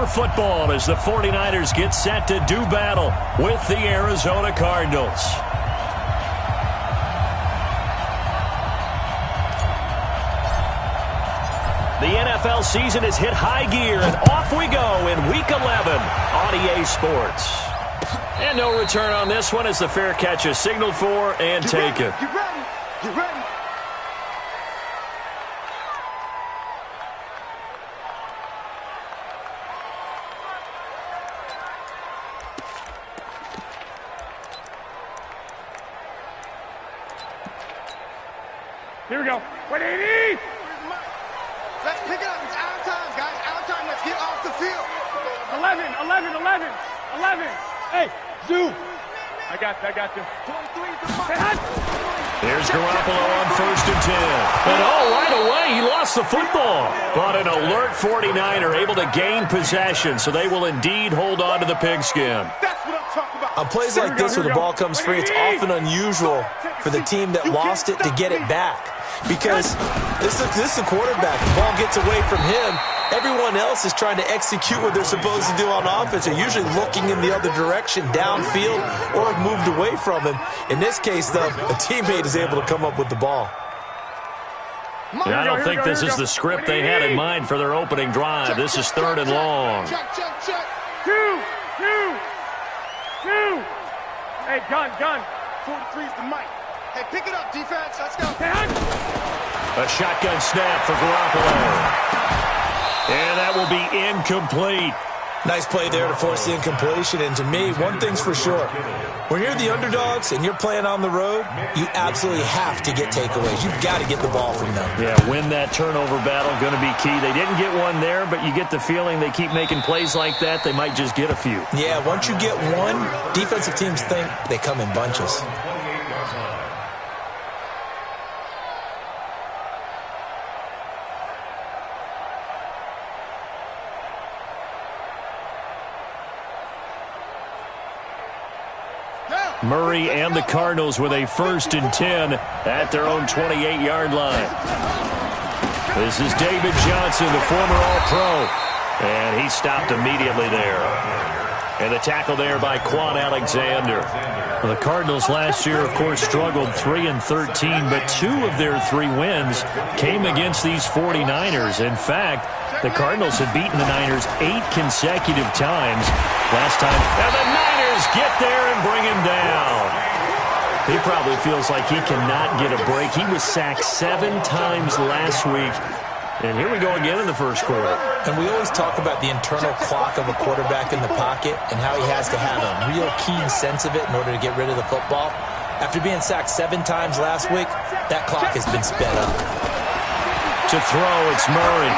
football as the 49ers get set to do battle with the Arizona Cardinals. The NFL season has hit high gear, and off we go in Week 11 on EA Sports. And no return on this one as the fair catch is signaled for and taken. Get ready. Get ready. Here we go. 180! Let's pick it up. It's out of time, guys. Out of time. Let's get off the field. 11. Hey, Zoo. I got you. 23 to the Here's Garoppolo on 1st and 10. And right away, he lost the football. But an alert 49er able to gain possession, so they will indeed hold on to the pigskin. That's what I'm talking about. On plays like this where the ball comes free, it's often unusual for the team that lost it to get it back. Because this is a quarterback. The ball gets away from him. Everyone else is trying to execute what they're supposed to do on offense. They're usually looking in the other direction, downfield, or have moved away from him. In this case, though, a teammate is able to come up with the ball. I don't think this is the script they had in mind for their opening drive. This is 3rd and long. Check. Two. Hey, gun. 43's the mic. Hey, pick it up, defense. Let's go. A shotgun snap for Garoppolo. And that will be incomplete. Nice play there to force the incompletion. And to me, one thing's for sure. When you're the underdogs and you're playing on the road, you absolutely have to get takeaways. You've got to get the ball from them. Yeah, win that turnover battle, going to be key. They didn't get one there, but you get the feeling they keep making plays like that, they might just get a few. Yeah, once you get one, defensive teams think they come in bunches. Murray and the Cardinals with a 1st and 10 at their own 28-yard line. This is David Johnson, the former All-Pro, and he stopped immediately there. And the tackle there by Quan Alexander. Well, the Cardinals last year, of course, struggled 3-13, but 2 of their 3 wins came against these 49ers. In fact, the Cardinals had beaten the Niners 8 consecutive times last time. And the Niners get there and bring him down. He probably feels like he cannot get a break. He was sacked 7 times last week. And here we go again in the first quarter. And we always talk about the internal clock of a quarterback in the pocket and how he has to have a real keen sense of it in order to get rid of the football. After being sacked 7 times last week, that clock has been sped up. To throw, it's Murray.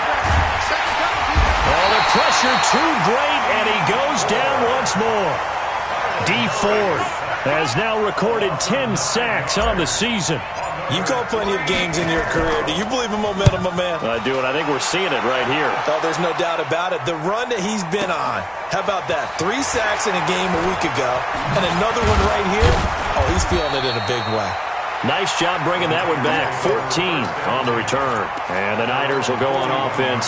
Oh, the pressure too great, and he goes down once more. Dee Ford has now recorded 10 sacks on the season. You've called plenty of games in your career. Do you believe in momentum, my man? I do, and I think we're seeing it right here. Oh, there's no doubt about it. The run that he's been on. How about that? 3 sacks in a game a week ago, and another one right here. Oh, he's feeling it in a big way. Nice job bringing that one back. 14 on the return. And the Niners will go on offense.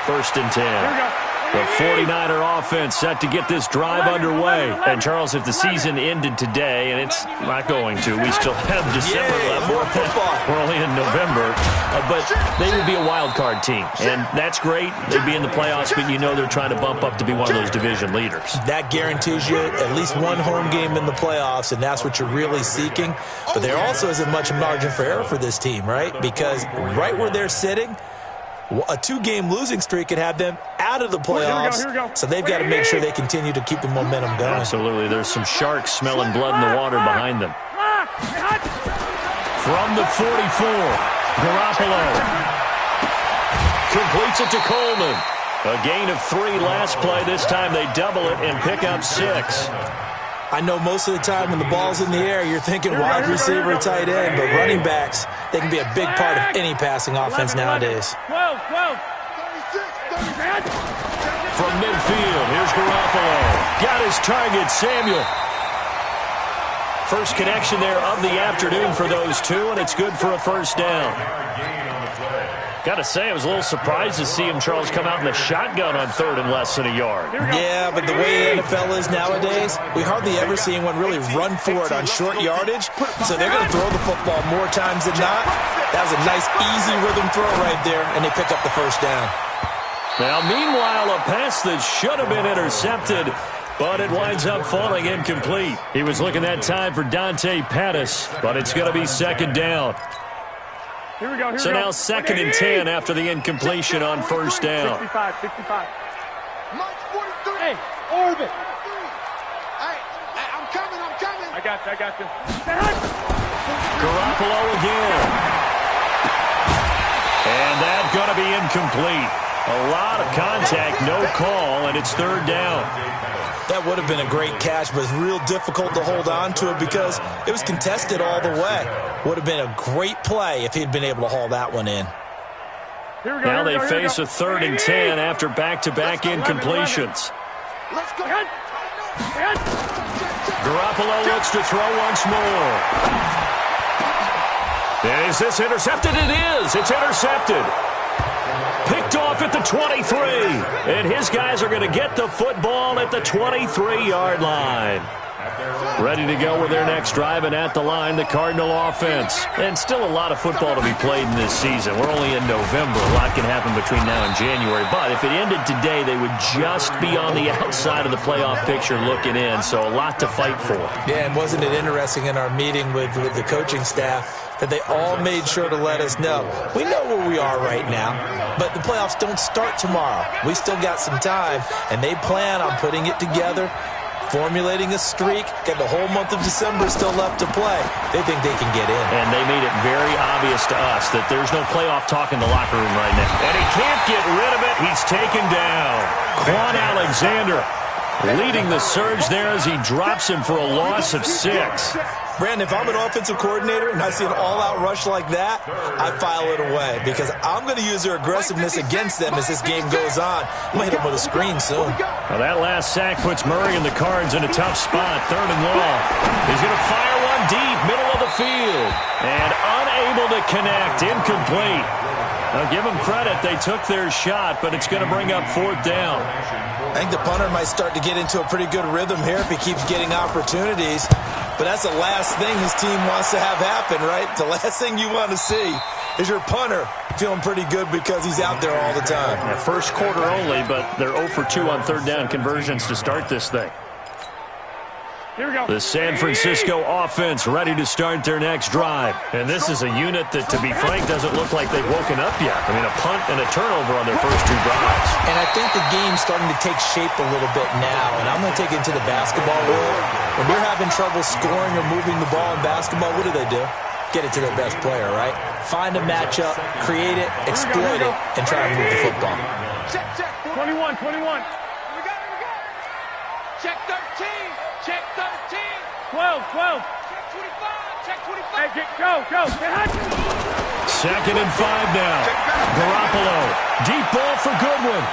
1st and 10. Here we go. The 49er offense set to get this drive underway. And, Charles, if the season ended today, and it's not going to, we still have December left. More football. We're only in November. But they would be a wild card team. And that's great. They'd be in the playoffs, but you know they're trying to bump up to be one of those division leaders. That guarantees you at least one home game in the playoffs, and that's what you're really seeking. But there also isn't much margin for error for this team, right? Because right where they're sitting, a 2-game losing streak could have them out of the playoffs. Here we go. So they've got to make sure they continue to keep the momentum going. Absolutely. There's some sharks smelling blood in the water behind them. From the 44, Garoppolo completes it to Coleman. A gain of 3 last play. This time they double it and pick up 6. I know most of the time when the ball's in the air, you're thinking wide receiver, tight end, but running backs, they can be a big part of any passing offense nowadays. 12. From midfield, here's Garoppolo. Got his target, Samuel. First connection there of the afternoon for those 2, and it's good for a 1st down. Got to say, I was a little surprised to see him, Charles, come out in the shotgun on 3rd and less than a yard. Yeah, but the way the NFL is nowadays, we hardly ever see anyone really run for it on short yardage. So they're going to throw the football more times than not. That was a nice, easy rhythm throw right there, and they pick up the first down. Now, meanwhile, a pass that should have been intercepted, but it winds up falling incomplete. He was looking that time for Dante Pettis, but it's going to be 2nd down. Here we go. So now 2nd and 10 after the incompletion on 1st down. 65. Hey, orbit. Hey, I'm coming. I got you. Garoppolo again. And that's going to be incomplete. A lot of contact, no call, and it's 3rd down. That would have been a great catch, but it's real difficult to hold on to it because it was contested all the way. Would have been a great play if he'd been able to haul that one in. Now they face a 3rd and 10 after back-to-back incompletions. Let's go. Garoppolo looks to throw once more. And is this intercepted? It is. It's intercepted. Picked off at the 23. And his guys are going to get the football at the 23-yard line. Ready to go with their next drive, and at the line, the Cardinal offense. And still a lot of football to be played in this season. We're only in November. A lot can happen between now and January. But if it ended today, they would just be on the outside of the playoff picture looking in. So a lot to fight for. Yeah, and wasn't it interesting in our meeting with the coaching staff that they all made sure to let us know, we know where we are right now, but the playoffs don't start tomorrow. We still got some time, and they plan on putting it together, formulating a streak, got the whole month of December still left to play. They think they can get in. And they made it very obvious to us that there's no playoff talk in the locker room right now. And he can't get rid of it. He's taken down. Quan Alexander leading the surge there as he drops him for a loss of 6. Brandon, if I'm an offensive coordinator and I see an all-out rush like that, I file it away because I'm going to use their aggressiveness against them as this game goes on. I'm going to hit them with a screen soon. Well, that last sack puts Murray and the Cards in a tough spot. 3rd and long. He's going to fire one deep, middle of the field. And unable to connect, incomplete. Now, give them credit. They took their shot, but it's going to bring up 4th down. I think the punter might start to get into a pretty good rhythm here if he keeps getting opportunities. But that's the last thing his team wants to have happen, right? The last thing you want to see is your punter feeling pretty good because he's out there all the time. Yeah, first quarter only, but they're 0 for 2 on 3rd down conversions to start this thing. Here we go. The San Francisco offense ready to start their next drive. And this is a unit that, to be frank, doesn't look like they've woken up yet. I mean, a punt and a turnover on their first 2 drives. And I think the game's starting to take shape a little bit now. And I'm going to take it into the basketball world. When you're having trouble scoring or moving the ball in basketball, what do? Get it to their best player, right? Find a matchup, create it, exploit it, and try to move the football. Check. 21. We got it. Check 13. Check 13. 12. Check 25. Hey, go. Get hot. 2nd and 5 now. Garoppolo. Deep ball for Goodwin.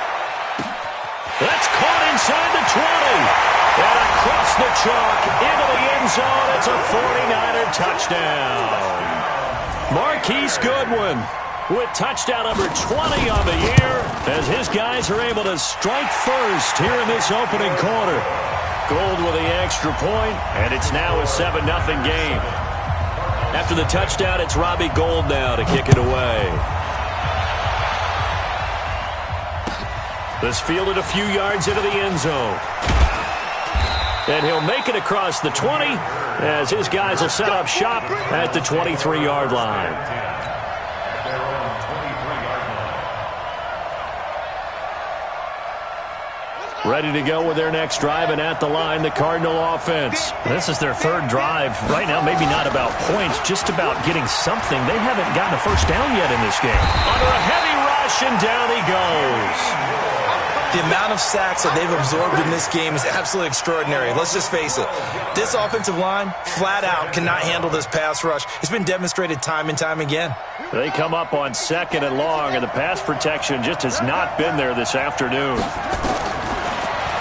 That's caught inside the 20. And across the chalk into the end zone. It's a 49er touchdown. Marquise Goodwin with touchdown number 20 on the year as his guys are able to strike first here in this opening quarter. Gold with the extra point, and it's now a 7-0 game. After the touchdown, it's Robbie Gould now to kick it away. This fielded a few yards into the end zone. And he'll make it across the 20 as his guys will set up shop at the 23-yard line. Ready to go with their next drive, and at the line, the Cardinal offense. This is their 3rd drive. Right now, maybe not about points, just about getting something. They haven't gotten a first down yet in this game. Under a heavy rush, and down he goes. The amount of sacks that they've absorbed in this game is absolutely extraordinary. Let's just face it. This offensive line, flat out, cannot handle this pass rush. It's been demonstrated time and time again. They come up on 2nd and long, and the pass protection just has not been there this afternoon.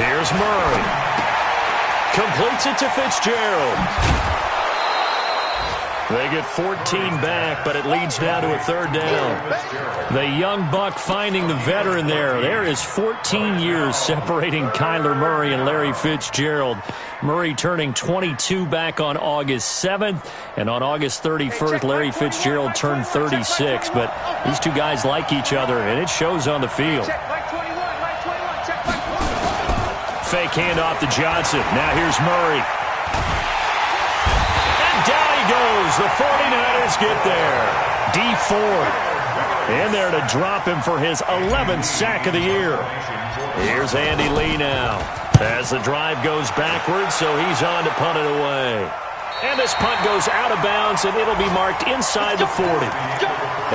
Here's Murray. Completes it to Fitzgerald. They get 14 back, but it leads now to a third down. The young buck finding the veteran there. There is 14 years separating Kyler Murray and Larry Fitzgerald. Murray turning 22 back on August 7th, and on August 31st, Larry Fitzgerald turned 36. But these two guys like each other, and it shows on the field. Fake handoff to Johnson. Now here's Murray. Down he goes. The 49ers get there. D Ford in there to drop him for his 11th sack of the year. Here's Andy Lee now as the drive goes backwards, so he's on to punt it away. And this punt goes out of bounds, and it'll be marked inside the 40.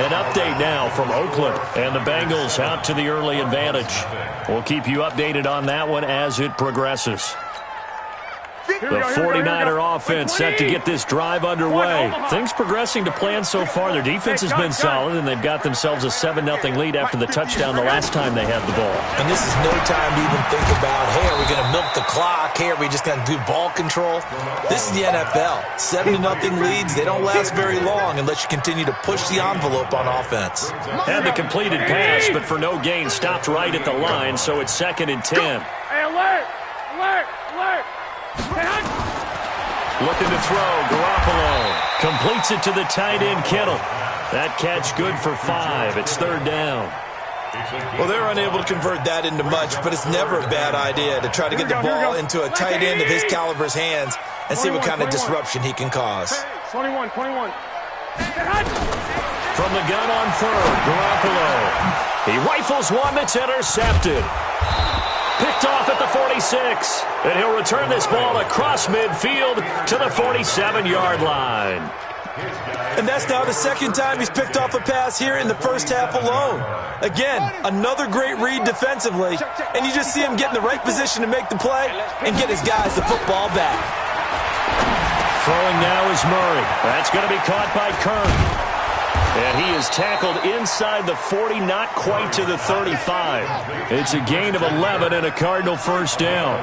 An update now from Oakland, and the Bengals out to the early advantage. We'll keep you updated on that one as it progresses. The 49er offense set to get this drive underway. Things progressing to plan so far. Their defense has been solid, and they've got themselves a 7-0 lead after the touchdown the last time they had the ball. And this is no time to even think about, hey, are we going to milk the clock? Hey, are we just going to do ball control? This is the NFL. 7-0 leads, they don't last very long unless you continue to push the envelope on offense. And the completed pass, but for no gain, stopped right at the line, so it's 2nd and 10. Hey, alert! Alert! Alert! Looking to throw, Garoppolo completes it to the tight end, Kittle. That catch good for 5. It's 3rd down. Well, they're unable to convert that into much, but it's never a bad idea to try to get the ball into a tight end of his caliber's hands and see what kind of disruption he can cause. 21. From the gun on 3rd, Garoppolo. He rifles one that's intercepted. Picked off at the 46, and he'll return this ball across midfield to the 47-yard line. And that's now the 2nd time he's picked off a pass here in the first half alone. Again, another great read defensively, and you just see him get in the right position to make the play and get his guys the football back. Throwing now is Murray. That's going to be caught by Kern. And he is tackled inside the 40, not quite to the 35. It's a gain of 11 and a Cardinal first down.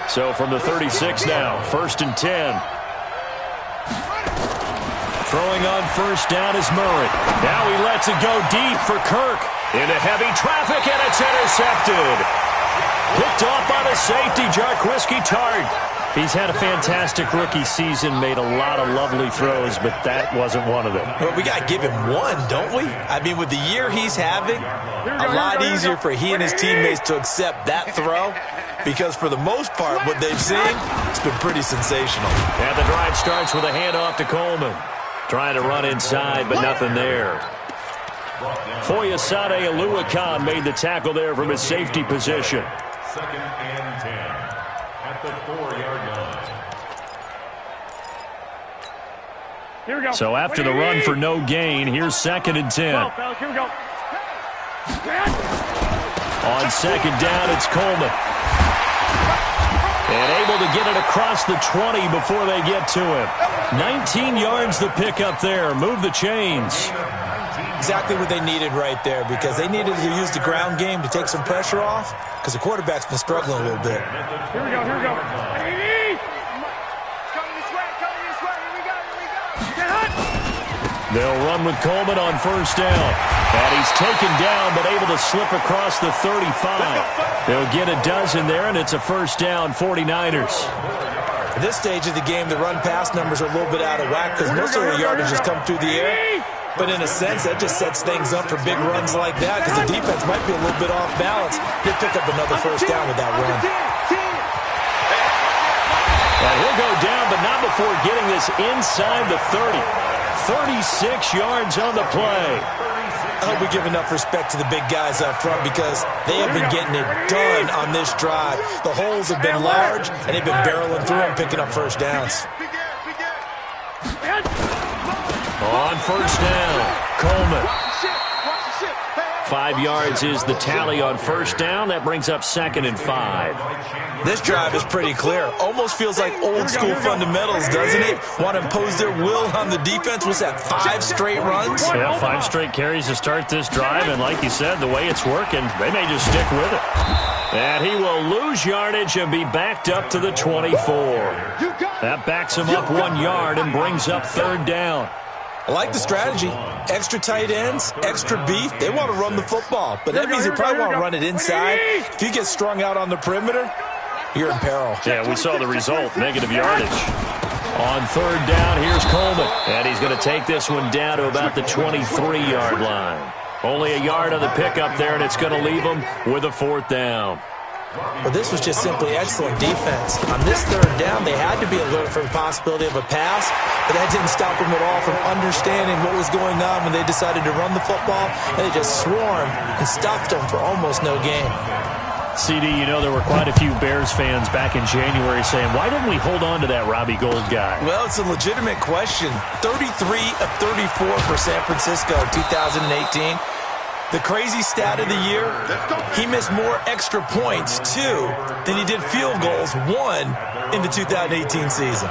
So from the 36 now, 1st and 10. Throwing on first down is Murray. Now he lets it go deep for Kirk. Into heavy traffic, and it's intercepted. Picked off by the safety, Jarquiski Tart. He's had a fantastic rookie season, made a lot of lovely throws, but that wasn't one of them. Well, we got to give him one, don't we? I mean, with the year he's having, a lot easier for he and his teammates to accept that throw because for the most part, what they've seen, it's been pretty sensational. And the drive starts with a handoff to Coleman. Trying to run inside, but nothing there. Foyesade Oluwakan made the tackle there from his safety position. 2nd and 10 at the 4-yard line. Here we go. So after the run for no gain, here's 2nd and 10. Well, fellas, here we go. On 2nd down, it's Coleman. And able to get it across the 20 before they get to him. 19 yards the pickup there. Move the chains. Exactly what they needed right there because they needed to use the ground game to take some pressure off because the quarterback's been struggling a little bit. Here we go. Here we go. They'll run with Coleman on first down. And he's taken down but able to slip across the 35. They'll get a dozen there, and it's a first down, 49ers. At this stage of the game, the run-pass numbers are a little bit out of whack because most of their yardage has come through the air. But in a sense, that just sets things up for big runs like that because the defense might be a little bit off balance. They pick up another first down with that run. And he'll go down, but not before getting this inside the 30. 36 yards on the play. I hope we give enough respect to the big guys up front because they have been getting it done on this drive. The holes have been large, and they've been barreling through them, picking up first downs. On first down, Coleman. 5 yards is the tally on first down. That brings up 2nd and 5. This drive is pretty clear. Almost feels like old school fundamentals, doesn't it? Want to impose their will on the defense. What's that, 5 straight runs? Yeah, 5 straight carries to start this drive. And like you said, the way it's working, they may just stick with it. And he will lose yardage and be backed up to the 24. You got That backs him up 1 yard and brings up third down. I like the strategy. Extra tight ends, extra beef. They want to run the football, but that means they probably want to run it inside. If you get strung out on the perimeter, you're in peril. Yeah, we saw the result, negative yardage. On third down, here's Coleman, and he's going to take this one down to about the 23-yard line. Only a yard on the pickup there, and it's going to leave him with a fourth down. But this was just simply excellent defense. On this third down, they had to be alert for the possibility of a pass, but that didn't stop them at all from understanding what was going on when they decided to run the football, and they just swarmed and stuffed them for almost no gain. CD, you know there were quite a few Bears fans back in January saying, why didn't we hold on to that Robbie Gould guy? Well, it's a legitimate question. 33 of 34 for San Francisco 2018. The crazy stat of the year, he missed more extra points, 2, than he did field goals, 1, in the 2018 season.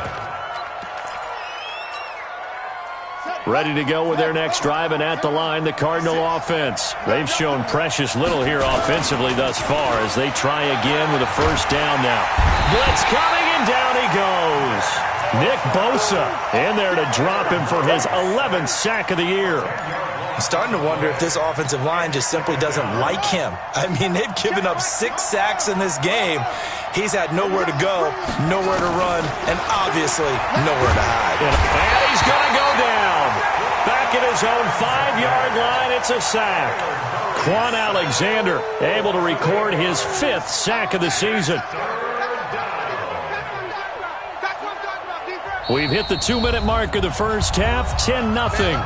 Ready to go with their next drive, and at the line, the Cardinal offense. They've shown precious little here offensively thus far as they try again with a first down now. Blitz coming, and down he goes. Nick Bosa in there to drop him for his 11th sack of the year. I'm starting to wonder if this offensive line just simply doesn't like him. I mean, they've given up 6 sacks in this game. He's had nowhere to go, nowhere to run, and obviously nowhere to hide. And he's going to go down. Back at his own 5-yard line, it's a sack. Quan Alexander able to record his 5th sack of the season. We've hit the 2-minute mark of the first half, 10-0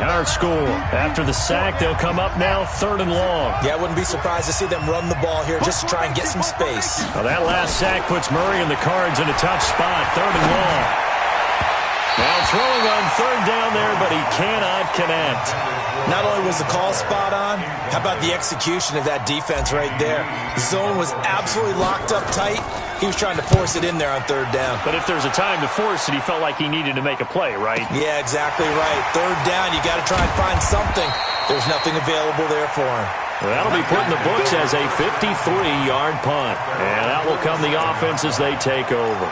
our score. After the sack, they'll come up now 3rd and long. Yeah, I wouldn't be surprised to see them run the ball here just to try and get some space. Now that last sack puts Murray and the Cards in a tough spot, 3rd and long. Now throwing on 3rd down there, but he cannot connect. Not only was the call spot on, how about the execution of that defense right there? The zone was absolutely locked up tight. He was trying to force it in there on 3rd down. But if there's a time to force it, he felt like he needed to make a play, right? Yeah, exactly right. 3rd down, you got to try and find something. There's nothing available there for him. Well, that'll be put in the books as a 53-yard punt. And out will come the offense as they take over.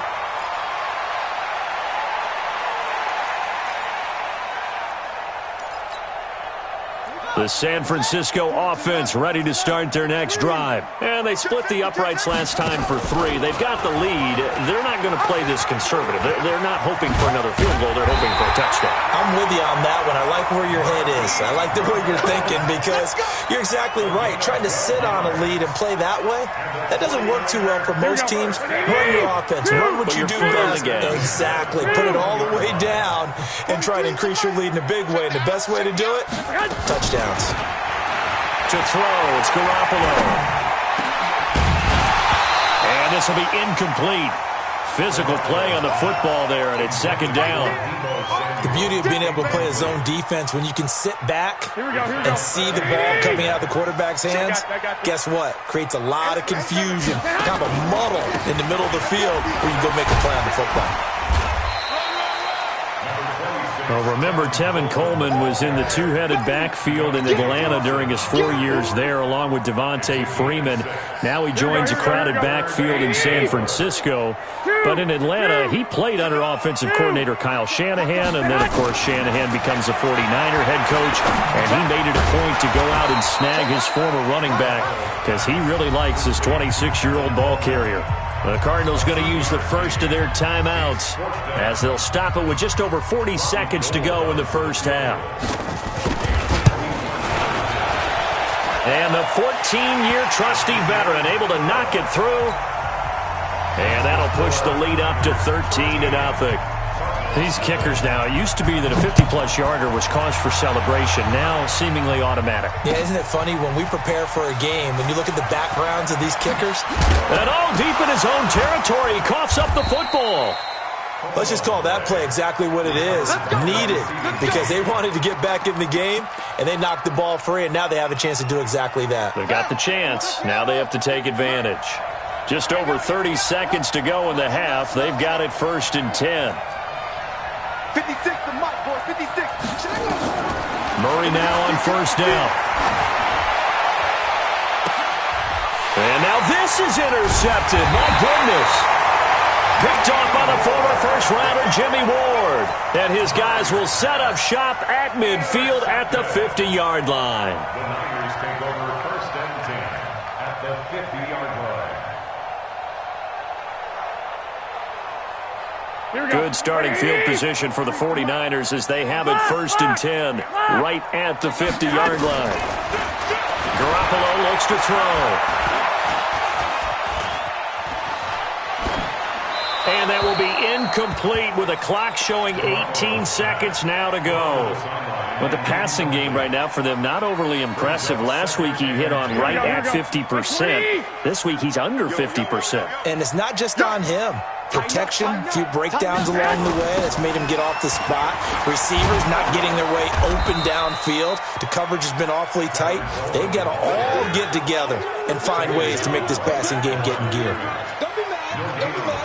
The San Francisco offense ready to start their next drive. And they split the uprights last time for 3. They've got the lead. They're not going to play this conservative. They're not hoping for another field goal. They're hoping for a touchdown. I'm with you on that one. I like where your head is. I like the way you're thinking because you're exactly right. Trying to sit on a lead and play that way, that doesn't work too well for most teams. Run your offense. Run what you do best. Exactly. Put it all the way down and try to increase your lead in a big way. And the best way to do it, touchdown. To throw, it's Garoppolo. And this will be incomplete. Physical play on the football there, and it's 2nd down. The beauty of being able to play a zone defense, when you can sit back and see the ball coming out of the quarterback's hands, guess what? Creates a lot of confusion, kind of a muddle in the middle of the field where you can go make a play on the football. Well, remember, Tevin Coleman was in the 2-headed backfield in Atlanta during his 4 years there, along with Devontae Freeman. Now he joins a crowded backfield in San Francisco. But in Atlanta, he played under offensive coordinator Kyle Shanahan, and then, of course, Shanahan becomes a 49er head coach, and he made it a point to go out and snag his former running back because he really likes his 26-year-old ball carrier. The Cardinals going to use the first of their timeouts as they'll stop it with just over 40 seconds to go in the first half. And the 14-year trusty veteran able to knock it through. And that'll push the lead up to 13-0. These kickers now, it used to be that a 50-plus yarder was cause for celebration, now seemingly automatic. Yeah, isn't it funny when we prepare for a game, when you look at the backgrounds of these kickers? And deep in his own territory, he coughs up the football. Let's just call that play exactly what it is. Needed, because they wanted to get back in the game, and they knocked the ball free, and now they have a chance to do exactly that. They got the chance. Now they have to take advantage. Just over 30 seconds to go in the half. They've got it 1st and 10. 56 to Mike, boy, 56. Murray now on 1st down. And now this is intercepted. My goodness. Picked off by the former first-rounder Jimmy Ward. And his guys will set up shop at midfield at the 50-yard line. The Niners take over 1st and 10 at the 50-yard line. Good starting field position for the 49ers as they have it 1st and 10 right at the 50-yard line. Garoppolo looks to throw. And that will be incomplete with a clock showing 18 seconds now to go. But the passing game right now for them, not overly impressive. Last week he hit on right at 50%. This week he's under 50%. And it's not just on him. Protection, a few breakdowns along the way that's made him get off the spot. Receivers not getting their way open downfield. The coverage has been awfully tight. They've got to all get together and find ways to make this passing game get in gear. Don't be mad. Don't be mad.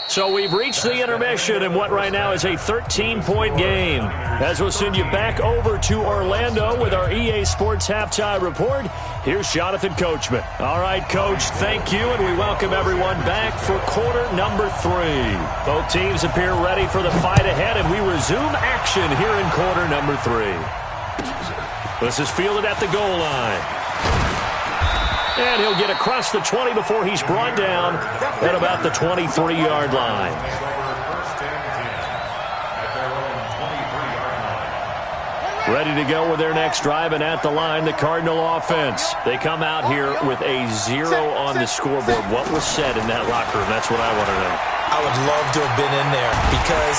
So we've reached the intermission in what right now is a 13-point game. As we'll send you back over to Orlando with our EA Sports Halftime Report, here's Jonathan Coachman. All right, Coach, thank you, and we welcome everyone back for quarter number 3. Both teams appear ready for the fight ahead, and we resume action here in quarter number 3. This is fielded at the goal line. And he'll get across the 20 before he's brought down at about the 23-yard line. Ready to go with their next drive, and at the line, the Cardinal offense. They come out here with a 0 on the scoreboard. What was said in that locker room? That's what I want to know. I would love to have been in there because...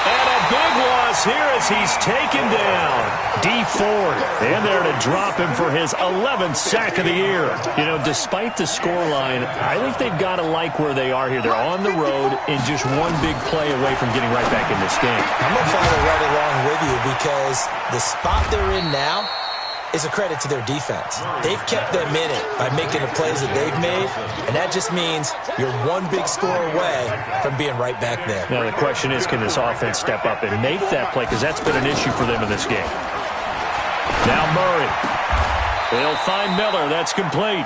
And a big loss here as he's taken down. Dee Ford in there to drop him for his 11th sack of the year. You know, despite the scoreline, I think they've got to like where they are here. They're on the road and just one big play away from getting right back in this game. I'm going to follow right along with you because the spot they're in now is a credit to their defense. They've kept them in it by making the plays that they've made, and that just means you're one big score away from being right back there. Now, the question is, can this offense step up and make that play? Because that's been an issue for them in this game. Now Murray. They'll find Miller. That's complete.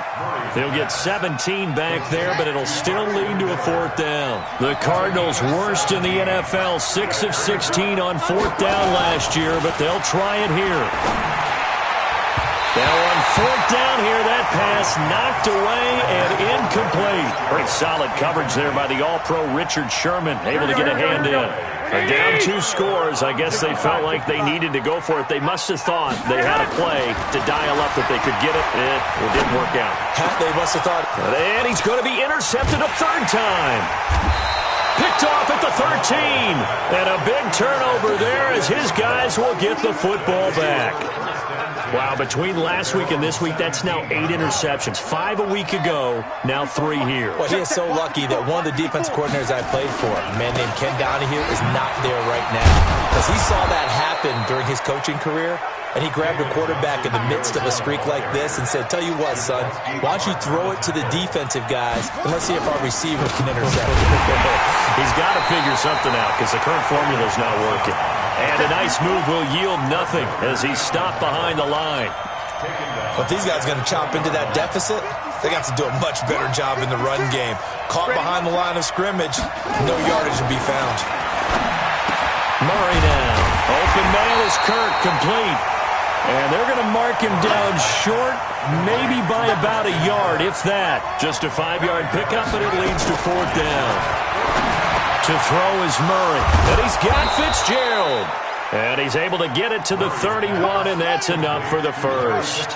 They'll get 17 back there, but it'll still lead to a 4th down. The Cardinals worst in the NFL, 6 of 16 on 4th down last year, but they'll try it here. Now on 4th down here, that pass knocked away and incomplete. Pretty solid coverage there by the All-Pro Richard Sherman, able to get a hand in. They're down 2 scores. I guess they felt like they needed to go for it. They must have thought they had a play to dial up that they could get it. It didn't work out. They must have thought. And he's going to be intercepted a 3rd time. Picked off at the 13. And a big turnover there as his guys will get the football back. Wow, between last week and this week, that's now 8 interceptions. 5 a week ago, now 3 here. Well, he is so lucky that one of the defense coordinators I played for, a man named Ken Donahue, is not there right now. Because he saw that happen during his coaching career, and he grabbed a quarterback in the midst of a streak like this and said, tell you what, son, why don't you throw it to the defensive guys, and let's see if our receiver can intercept it. He's got to figure something out because the current formula is not working. And a nice move will yield nothing as he's stopped behind the line. But these guys are going to chop into that deficit. They got to do a much better job in the run game. Caught behind the line of scrimmage, no yardage to be found. Murray now. Open man is Kirk, complete. And they're going to mark him down short, maybe by about a yard, if that. Just a 5-yard pickup, and it leads to 4th down. To throw is Murray. And he's got Fitzgerald. And he's able to get it to the 31, and that's enough for the first.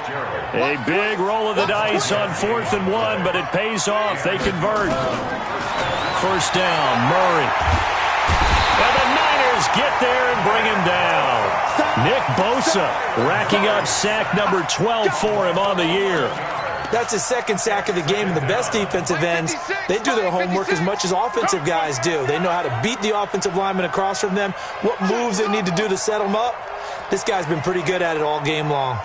A big roll of the dice on 4th and 1, but it pays off. They convert. 1st down, Murray. And the Niners get there and bring him down. Nick Bosa racking up sack number 12 for him on the year. That's his 2nd sack of the game, and the best defensive ends, they do their homework as much as offensive guys do. They know how to beat the offensive lineman across from them, what moves they need to do to set them up. This guy's been pretty good at it all game long.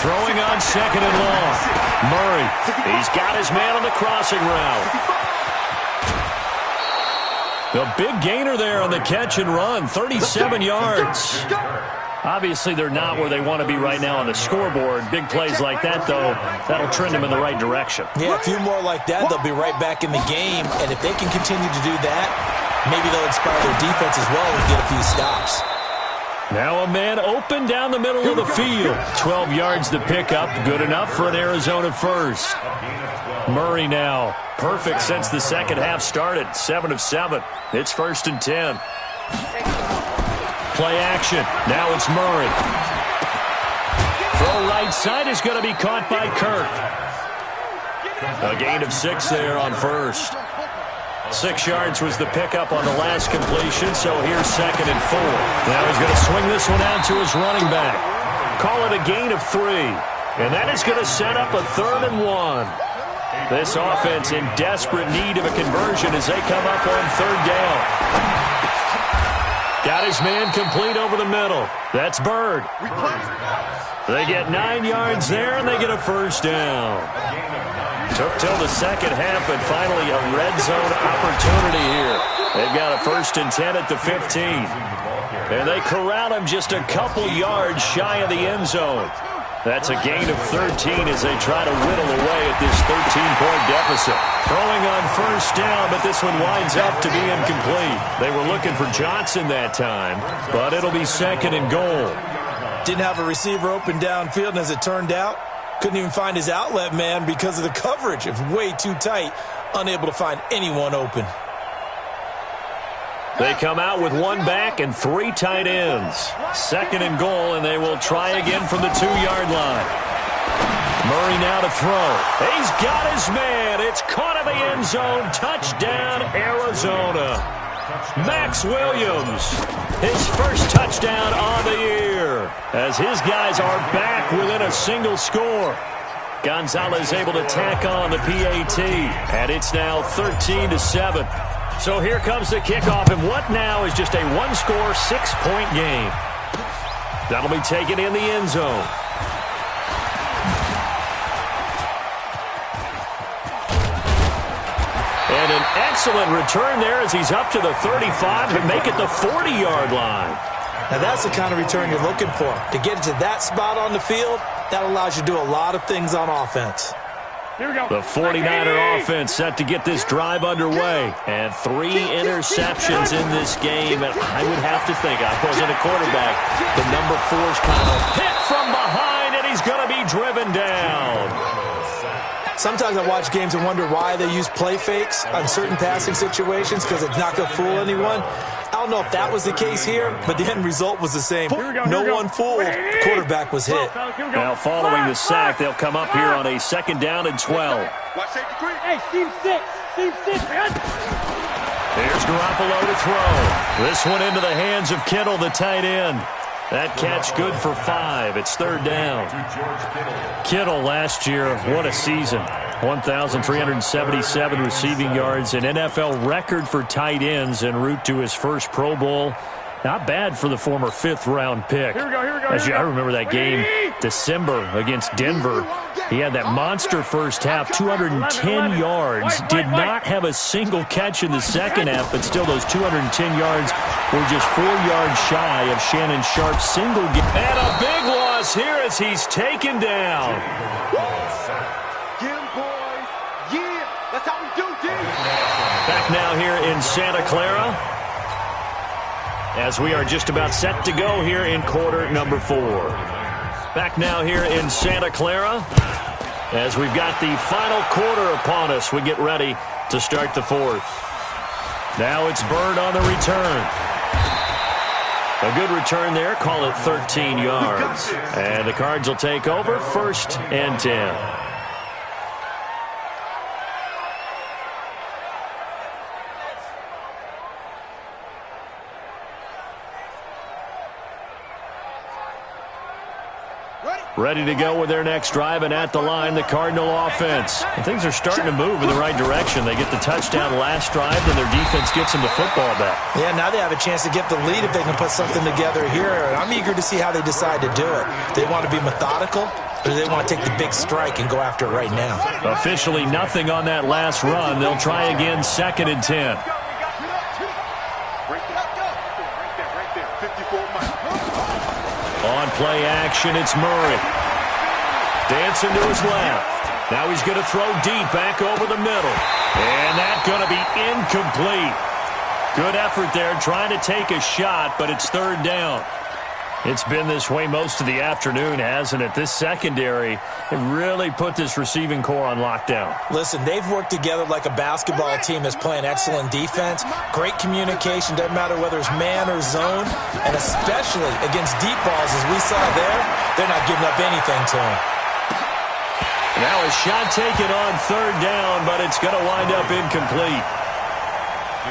Throwing on 2nd and long. Murray, he's got his man on the crossing route. A big gainer there on the catch and run, 37 yards. Obviously, they're not where they want to be right now on the scoreboard. Big plays like that, though, that'll trend them in the right direction. Yeah, a few more like that, they'll be right back in the game. And if they can continue to do that, maybe they'll inspire their defense as well and get a few stops. Now a man open down the middle of the field. 12 yards to pick up. Good enough for an Arizona first. Murray now. Perfect since the second half started. 7 of 7. It's 1st and 10. Play action. Now it's Murray. Throw right side is going to be caught by Kirk. A gain of 6 there on first. 6 yards was the pickup on the last completion, so here's 2nd and 4. Now he's going to swing this one out to his running back. Call it a gain of 3. And that is going to set up a 3rd and 1. This offense in desperate need of a conversion as they come up on 3rd down. Got his man complete over the middle. That's Bird. They get 9 yards there, and they get a 1st down. Took till the second half, but finally a red zone opportunity here. They've got a 1st and 10 at the 15. And they corral him just a couple yards shy of the end zone. That's a gain of 13 as they try to whittle away at this 13-point deficit. Throwing on 1st down, but this one winds up to be incomplete. They were looking for Johnson that time, but it'll be 2nd and goal. Didn't have a receiver open downfield, and as it turned out, couldn't even find his outlet man because of the coverage. It was way too tight, unable to find anyone open. They come out with 1 back and 3 tight ends. 2nd and goal, and they will try again from the 2-yard line. Murray now to throw. He's got his man. It's caught in the end zone. Touchdown, Arizona. Max Williams, his first touchdown on the year, as his guys are back within a single score. Gonzalez able to tack on the PAT, and it's now 13-7. So here comes the kickoff, and what now is just a 1-score, 6-point game. That'll be taken in the end zone. And an excellent return there as he's up to the 35 to make it the 40-yard line. Now that's the kind of return you're looking for. To get to that spot on the field, that allows you to do a lot of things on offense. Here we go. The 49er offense set to get this drive underway. And 3 interceptions in this game. And I would have to think, I wasn't a quarterback, the number 4's kind of hit from behind, and he's going to be driven down. Sometimes I watch games and wonder why they use play fakes on certain passing situations, because it's not going to fool anyone. I don't know if that was the case here, but the end result was the same. No one fooled. Quarterback was hit. Now following the sack, they'll come up here on a 2nd down and 12. Hey, Steve 6, man. There's Garoppolo to throw. This one into the hands of Kittle, the tight end. That catch good for 5. It's 3rd down. Kittle last year, what a season. 1,377 receiving yards, an NFL record for tight ends en route to his first Pro Bowl. Not bad for the former 5th-round pick. Here we go. I remember that game, December against Denver. He had that monster first half, 210 yards. Did not have a single catch in the second half, but still those 210 yards were just 4 yards shy of Shannon Sharp's single game. And a big loss here as he's taken down. Get him, boys. Yeah, that's how we do, dude. Back now here in Santa Clara, as we are just about set to go here in quarter number 4. Back now here in Santa Clara, as we've got the final quarter upon us, we get ready to start the 4th. Now it's Bird on the return. A good return there, call it 13 yards. And the Cards will take over, 1st and 10. Ready to go with their next drive, and at the line, the Cardinal offense. And things are starting to move in the right direction. They get the touchdown last drive, and their defense gets them the football back. Yeah, now they have a chance to get the lead if they can put something together here. And I'm eager to see how they decide to do it. They want to be methodical, or do they want to take the big strike and go after it right now? Officially nothing on that last run. They'll try again, 2nd and 10. On play action, it's Murray. Dancing to his left. Now he's going to throw deep back over the middle. And that's going to be incomplete. Good effort there trying to take a shot, but it's third down. It's been this way most of the afternoon, hasn't it? This secondary really put this receiving core on lockdown. Listen, they've worked together like a basketball team that's playing excellent defense. Great communication, doesn't matter whether it's man or zone. And especially against deep balls, as we saw there, they're not giving up anything to them. Now a shot taken on third down, but it's going to wind up incomplete.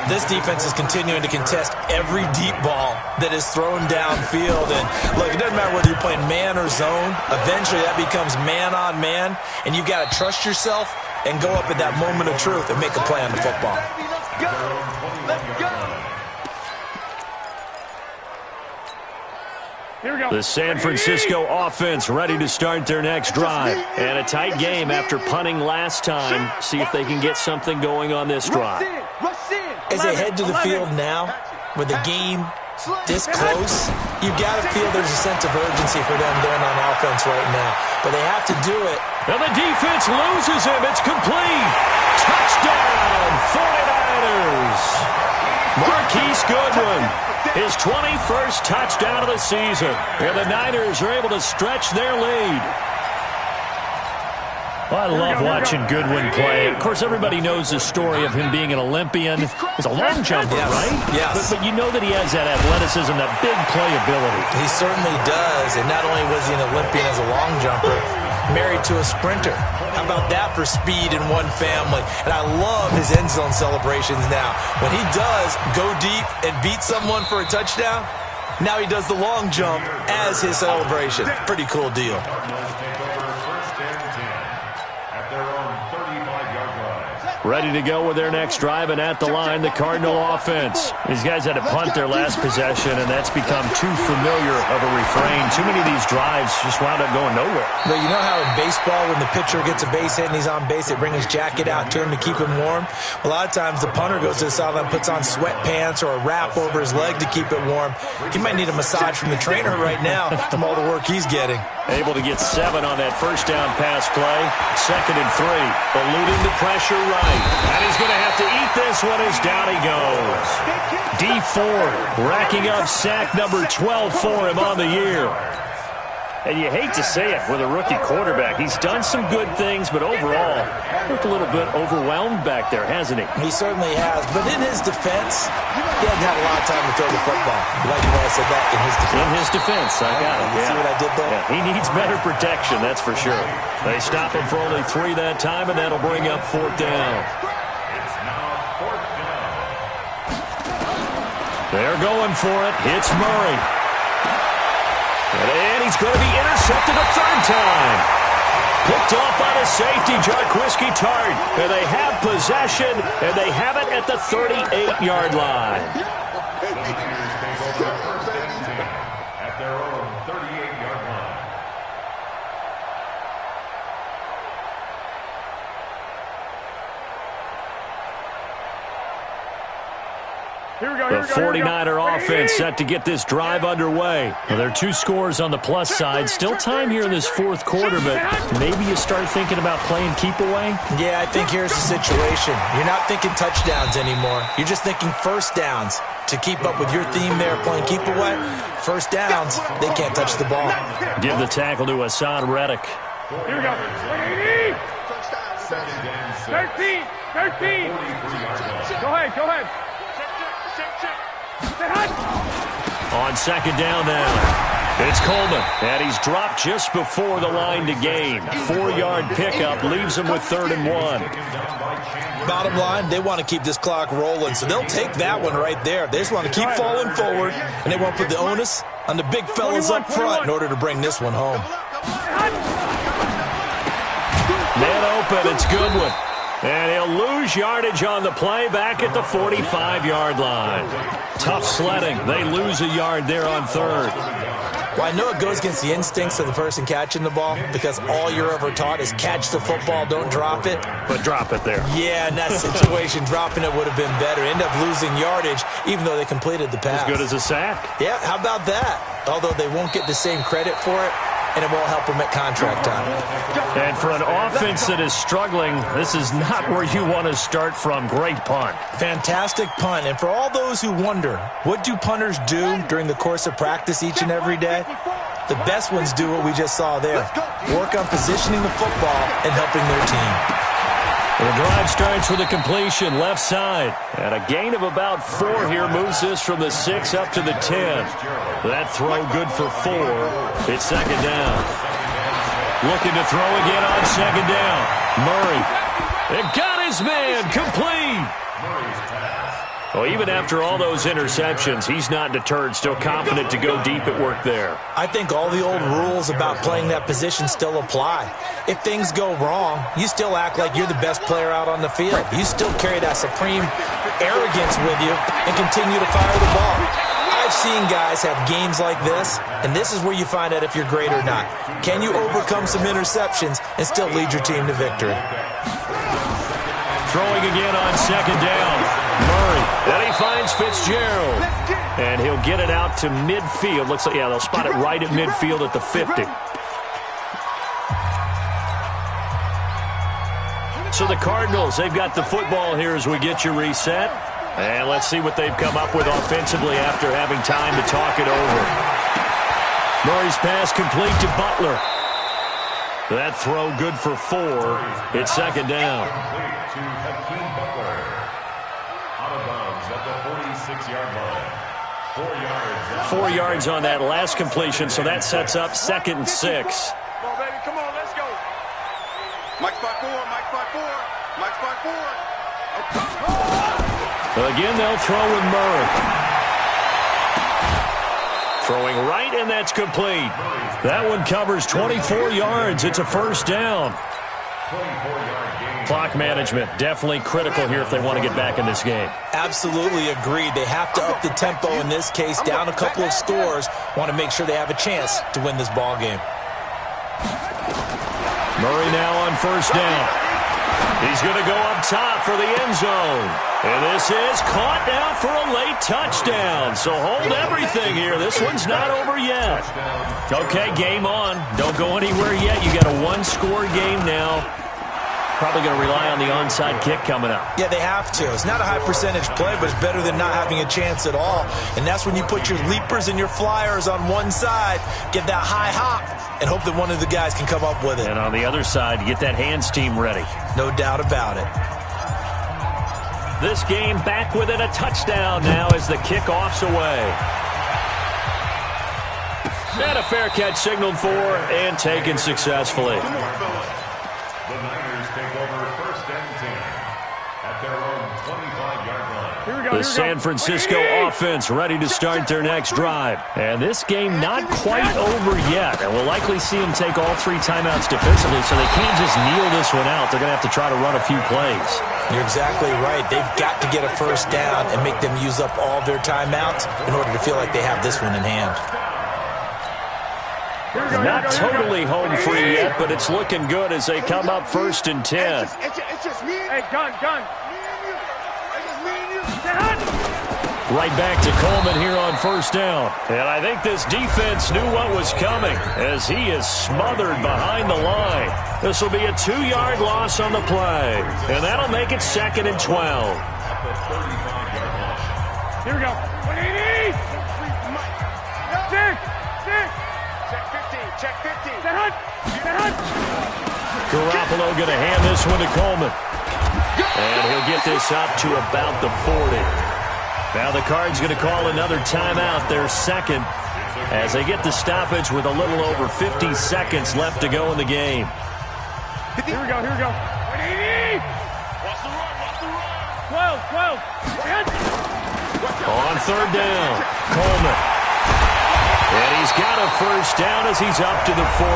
This defense is continuing to contest every deep ball that is thrown downfield. And look, it doesn't matter whether you're playing man or zone. Eventually that becomes man on man. And you've got to trust yourself and go up at that moment of truth and make a play on the football. Let's go. Let's go. Here we go. The San Francisco offense ready to start their next drive. And a tight game after punting last time. See if they can get something going on this drive. As they head to the field now, with the game this close, you've got to feel there's a sense of urgency for them going on offense right now. But they have to do it. And the defense loses him. It's complete. Touchdown, 49ers. Marquise Goodwin, his 21st touchdown of the season. And the Niners are able to stretch their lead. Well, I love watching Goodwin play. Of course, everybody knows the story of him being an Olympian. He's a long jumper, right? Yes. But you know that he has that athleticism, that big playability. He certainly does. And not only was he an Olympian as a long jumper, married to a sprinter. How about that for speed in one family? And I love his end zone celebrations now. When he does go deep and beat someone for a touchdown, now he does the long jump as his celebration. Pretty cool deal. Ready to go with their next drive, and at the line, the Cardinal offense. These guys had to punt their last possession, and that's become too familiar of a refrain. Too many of these drives just wound up going nowhere. But you know how in baseball, when the pitcher gets a base hit and he's on base, they bring his jacket out to him to keep him warm? A lot of times the punter goes to the sideline, puts on sweatpants or a wrap over his leg to keep it warm. He might need a massage from the trainer right now from all the work he's getting. Able to get 7 on that first down pass play. 2nd and 3. Eluding the pressure right. And he's going to have to eat this one as down he goes. D Ford racking up sack number 12 for him on the year. And you hate to say it with a rookie quarterback. He's done some good things, but overall, looked a little bit overwhelmed back there, hasn't he? He certainly has. But in his defense, he hasn't had a lot of time to throw the football. You like the way I said that? In his defense. In his defense, I got it. You see what I did there? Yeah, he needs better protection, that's for sure. They stop him for only 3 that time, and that'll bring up 4th down. They're going for it. It's Murray. And he's going to be intercepted a 3rd time. Picked off by the safety, Jarquiski Tart. And they have possession, and they have it at the 38-yard line. At their own 38-yard line. The 49er offense set to get this drive underway. Well, there are 2 scores on the plus side. Still time here in this 4th quarter, but maybe you start thinking about playing keep away? Yeah, I think here's the situation. You're not thinking touchdowns anymore. You're just thinking first downs. To keep up with your theme there, playing keep away, first downs, they can't touch the ball. Give the tackle to Hassan Reddick. Here we go. 13. Go ahead. On 2nd down now, it's Coleman, and he's dropped just before the line to gain. 4-yard pickup leaves him with 3rd and 1. Bottom line, they want to keep this clock rolling, so they'll take that one right there. They just want to keep falling forward, and they won't put the onus on the big fellas up front in order to bring this one home. Man open, it's Goodwin. And he'll lose yardage on the play back at the 45-yard line. Tough sledding. They lose a yard there on 3rd. Well, I know it goes against the instincts of the person catching the ball because all you're ever taught is catch the football, don't drop it. But drop it there. Yeah, in that situation, dropping it would have been better. End up losing yardage, even though they completed the pass. As good as a sack. Yeah, how about that? Although they won't get the same credit for it, and it won't help them at contract time. And for an offense that is struggling, this is not where you want to start from. Great punt. Fantastic punt. And for all those who wonder, what do punters do during the course of practice each and every day? The best ones do what we just saw there. Work on positioning the football and helping their team. The drive starts with a completion left side. And a gain of about 4 here moves this from the 6 up to the 10. That throw good for 4. It's second down. Looking to throw again on second down. Murray. It got his man. Complete. Well, even after all those interceptions, he's not deterred, still confident to go deep at work there. I think all the old rules about playing that position still apply. If things go wrong, you still act like you're the best player out on the field. You still carry that supreme arrogance with you and continue to fire the ball. I've seen guys have games like this, and this is where you find out if you're great or not. Can you overcome some interceptions and still lead your team to victory? Throwing again on second down. Murray. Then he finds Fitzgerald. And he'll get it out to midfield. Looks like, yeah, they'll spot it right at midfield at the 50. So the Cardinals, they've got the football here as we get you reset. And let's see what they've come up with offensively after having time to talk it over. Murray's pass complete to Butler. That throw good for 4. It's second down. To Hakeem Butler. Out of bounds at the 46-yard line. 4 yards. 4 yards on that last completion, so that sets up second and 6. Come on, baby. Come on, let's go. Mike spot 4, Mike spot 4, Mike spot 4. Again, they'll throw with Murray. Throwing right, and that's complete. That one covers 24 yards. It's a first down. 24-yard gain. Clock management, definitely critical here if they want to get back in this game. Absolutely agreed. They have to up the tempo in this case, down a couple of scores. Want to make sure they have a chance to win this ball game. Murray now on first down. He's going to go up top for the end zone. And this is caught now for a late touchdown. So hold everything here. This one's not over yet. Okay, game on. Don't go anywhere yet. You got a one-score game now. Probably going to rely on the onside kick coming up. Yeah, they have to. It's not a high percentage play, but it's better than not having a chance at all. And that's when you put your leapers and your flyers on one side, get that high hop, and hope that one of the guys can come up with it. And on the other side, you get that hands team ready. No doubt about it. This game back within a touchdown now as the kickoff's away. And a fair catch signaled for and taken successfully. The Niners take over first and 10 at their own 25-yard line. Here we go. The San Francisco offense ready to start their next drive. And this game not quite over yet. And we'll likely see them take all 3 timeouts defensively, so they can't just kneel this one out. They're going to have to try to run a few plays. You're exactly right. They've got to get a first down and make them use up all their timeouts in order to feel like they have this one in hand. Not totally home free yet, but it's looking good as they come up first and 10. It's just me. Hey, gun. Me and you. It's just me and you. Right back to Coleman here on first down. And I think this defense knew what was coming as he is smothered behind the line. This will be a 2-yard loss on the play. And that'll make it second and 12. Here we go. 180. Six. Check 15. Check 15. Set hunt. Garoppolo going to hand this one to Coleman. And he'll get this up to about the 40. Now the Cards going to call another timeout, their second, as they get the stoppage with a little over 50 seconds left to go in the game. Here we go. 180. Watch the run. 12. On third down, Coleman. And he's got a first down as he's up to the 48.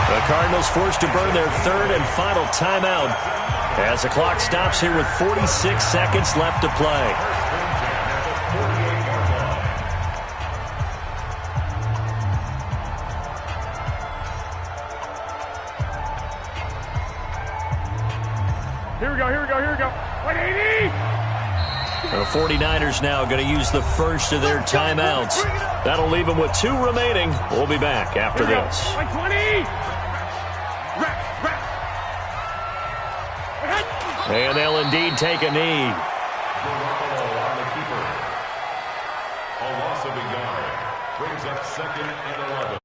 The Cardinals forced to burn their third and final timeout as the clock stops here with 46 seconds left to play. we go, here we go, here we go. 180! The 49ers now going to use the first of their timeouts. That'll leave them with 2 remaining. We'll be back after this. 120! And they'll indeed take a knee. On the keeper. A loss of a yard brings up 2nd and 11.